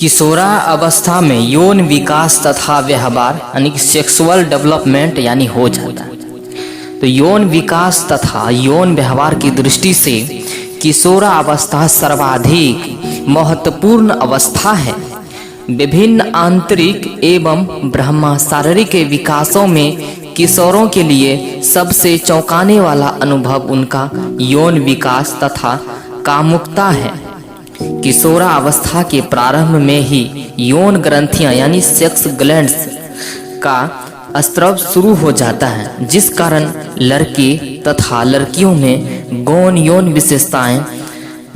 किशोरा अवस्था में यौन विकास तथा व्यवहार यानी कि सेक्सुअल डेवलपमेंट यानी हो जाता है। तो यौन विकास तथा यौन व्यवहार की दृष्टि से किशोरा अवस्था सर्वाधिक महत्वपूर्ण अवस्था है। विभिन्न आंतरिक एवं ब्रह्मा शारीरिक विकासों में किशोरों के लिए सबसे चौंकाने वाला अनुभव उनका यौन विकास तथा कामुकता है। किशोरा अवस्था के प्रारंभ में ही यौन ग्रंथियां यानी सेक्स ग्लैंड्स का स्राव शुरू हो जाता है, जिस कारण लड़के तथा लड़कियों में गौण यौन विशेषताएं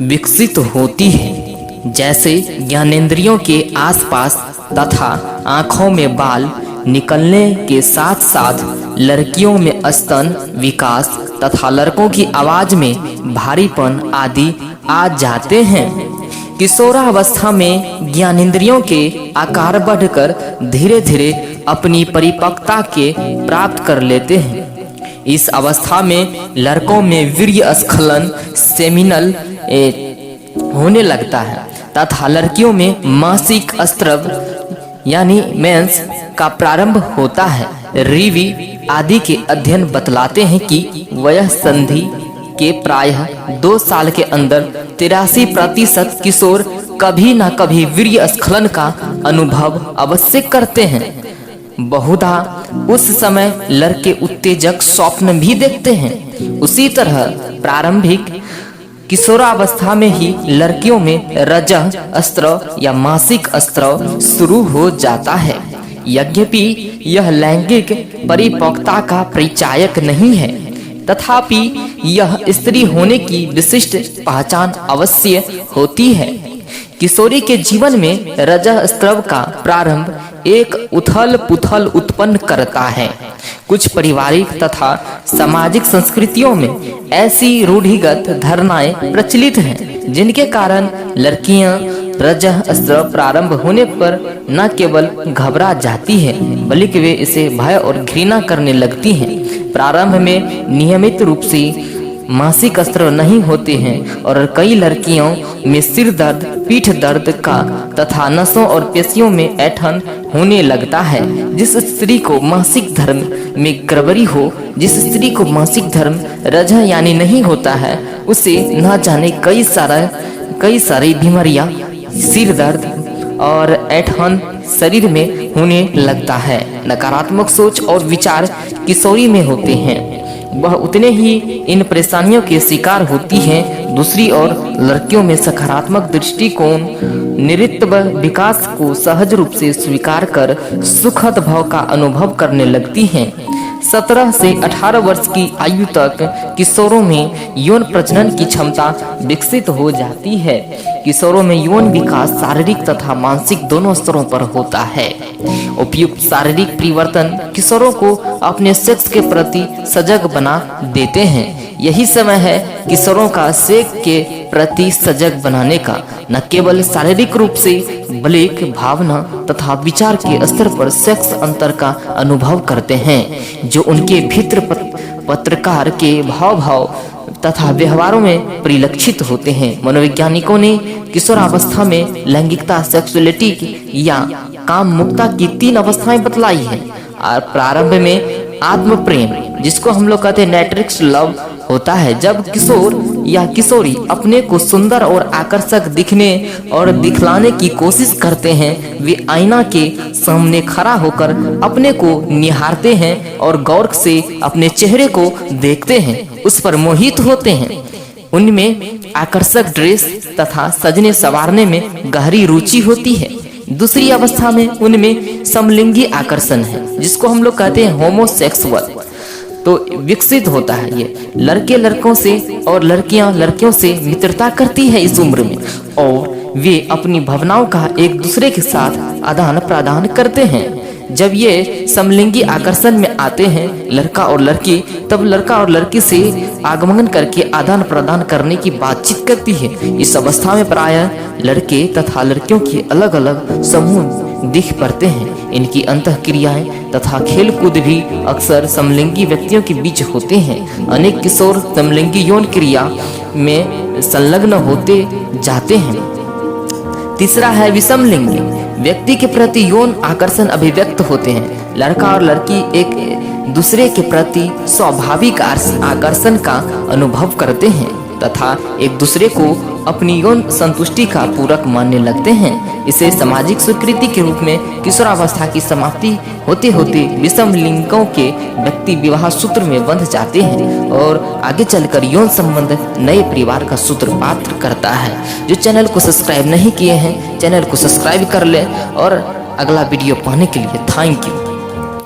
विकसित होती हैं, जैसे ज्ञानेंद्रियों के आसपास तथा आँखों में बाल निकलने के साथ साथ लड़कियों में स्तन विकास तथा लड़कों की आवाज में भारीपन आदि आ जाते हैं। किशोरा अवस्था में ज्ञानेंद्रियों के आकार बढ़कर धीरे धीरे अपनी परिपक्वता के प्राप्त कर लेते हैं। इस अवस्था में लड़कों में वीर्य स्खलन सेमिनल होने लगता है तथा लड़कियों में मासिक स्राव यानी मेंस का प्रारंभ होता है। रीवी आदि के अध्ययन बतलाते हैं कि वयः संधि के प्रायः 2 साल के अंदर 83% किशोर कभी न कभी वीर्य स्खलन का अनुभव अवश्य करते हैं। बहुधा उस समय लड़के उत्तेजक स्वप्न भी देखते हैं। उसी तरह प्रारंभिक किशोरावस्था में ही लड़कियों में रजः स्राव या मासिक स्राव शुरू हो जाता है। यद्यपि यह लैंगिक परिपक्वता का परिचायक नहीं है, तथापि यह स्त्री होने की विशिष्ट पहचान अवश्य होती है। किशोरी के जीवन में रजः स्राव का प्रारंभ एक उथल पुथल उत्पन्न करता है। कुछ पारिवारिक तथा सामाजिक संस्कृतियों में ऐसी रूढ़िगत धारणाएं प्रचलित हैं, जिनके कारण लड़कियां रजः स्राव प्रारंभ होने पर न केवल घबरा जाती है, बल्कि वे इसे भय और घृणा करने लगती हैं। प्रारंभ में नियमित रूप से मासिक स्राव नहीं होते हैं और कई लड़कियों में सिर दर्द, पीठ दर्द का तथा नसों और पेशियों में ऐंठन होने लगता है। जिस स्त्री को मासिक धर्म में गड़बड़ी हो, जिस स्त्री को मासिक धर्म रजः यानी नहीं होता है, उसे न जाने कई सारी बीमारियां, सिर दर्द और ऐंठन शरीर में होने लगता है। नकारात्मक सोच और विचार किशोरी में होते हैं, वह उतने ही इन परेशानियों के शिकार होती हैं। दूसरी ओर लड़कियों में सकारात्मक दृष्टिकोण नृत्य विकास को सहज रूप से स्वीकार कर सुखद भाव का अनुभव करने लगती हैं। 17 से 18 वर्ष की आयु तक किशोरों में यौन प्रजनन की क्षमता विकसित हो जाती है। किशोरों में यौन विकास शारीरिक तथा मानसिक दोनों स्तरों पर होता है। उपयुक्त शारीरिक परिवर्तन किशोरों को अपने सेक्स के प्रति सजग बना देते हैं। यही समय है किशोरों का सेक्स के प्रति सजग बनाने का। न केवल शारीरिक रूप से बल्कि भावना तथा विचार के स्तर पर सेक्स अंतर का अनुभव करते हैं, जो उनके भीतर पत्रकार के भाव तथा व्यवहारों में परिलक्षित होते हैं। मनोवैज्ञानिकों ने किशोरावस्था में लैंगिकता, सेक्सुअलिटी या काम मुक्ता की 3 अवस्थाएं बतलाई हैं। और प्रारंभ में आत्म प्रेम, जिसको हम लोग कहते हैं नेट्रिक्स लव, होता है। जब किशोर या किशोरी अपने को सुंदर और आकर्षक दिखने और दिखलाने की कोशिश करते हैं, वे आईना के सामने खड़ा होकर अपने को निहारते हैं और गौर से अपने चेहरे को देखते हैं, उस पर मोहित होते हैं। उनमें आकर्षक ड्रेस तथा सजने संवारने में गहरी रुचि होती है। दूसरी अवस्था में उनमें समलिंगी आकर्षण है, जिसको हम लोग कहते हैं होमोसेक्सुअल, तो विकसित होता है। ये लड़के लड़कों से और लड़कियां लड़कियों से मित्रता करती है इस उम्र में, और वे अपनी भावनाओं का एक दूसरे के साथ आदान प्रदान करते हैं। जब ये समलिंगी आकर्षण में आते हैं लड़का और लड़की, तब लड़का और लड़की से आगमन करके आदान प्रदान करने की बातचीत करती है। इस अवस्था में प्रायः लड़के तथा लड़कियों के अलग अलग समूह दिख पड़ते हैं। इनकी अंतःक्रियाएं तथा खेल कूद भी अक्सर समलिंगी व्यक्तियों के बीच होते हैं। अनेक किशोर समलिंगी यौन क्रिया में संलग्न होते जाते हैं। तीसरा है विषम लिंगी। व्यक्ति के प्रति यौन आकर्षण अभिव्यक्त होते हैं। लड़का और लड़की एक दूसरे के प्रति स्वाभाविक आकर्षण का अनुभव करते हैं तथा एक दूसरे को अपनी यौन संतुष्टि का पूरक मानने लगते हैं। इसे सामाजिक स्वीकृति के रूप में किशोरावस्था की समाप्ति होते होते विषम लिंगों के व्यक्ति विवाह सूत्र में बंध जाते हैं और आगे चलकर यौन संबंध नए परिवार का सूत्रपात करता है। जो चैनल को सब्सक्राइब नहीं किए हैं, चैनल को सब्सक्राइब कर लें और अगला वीडियो पाने के लिए थैंक यू।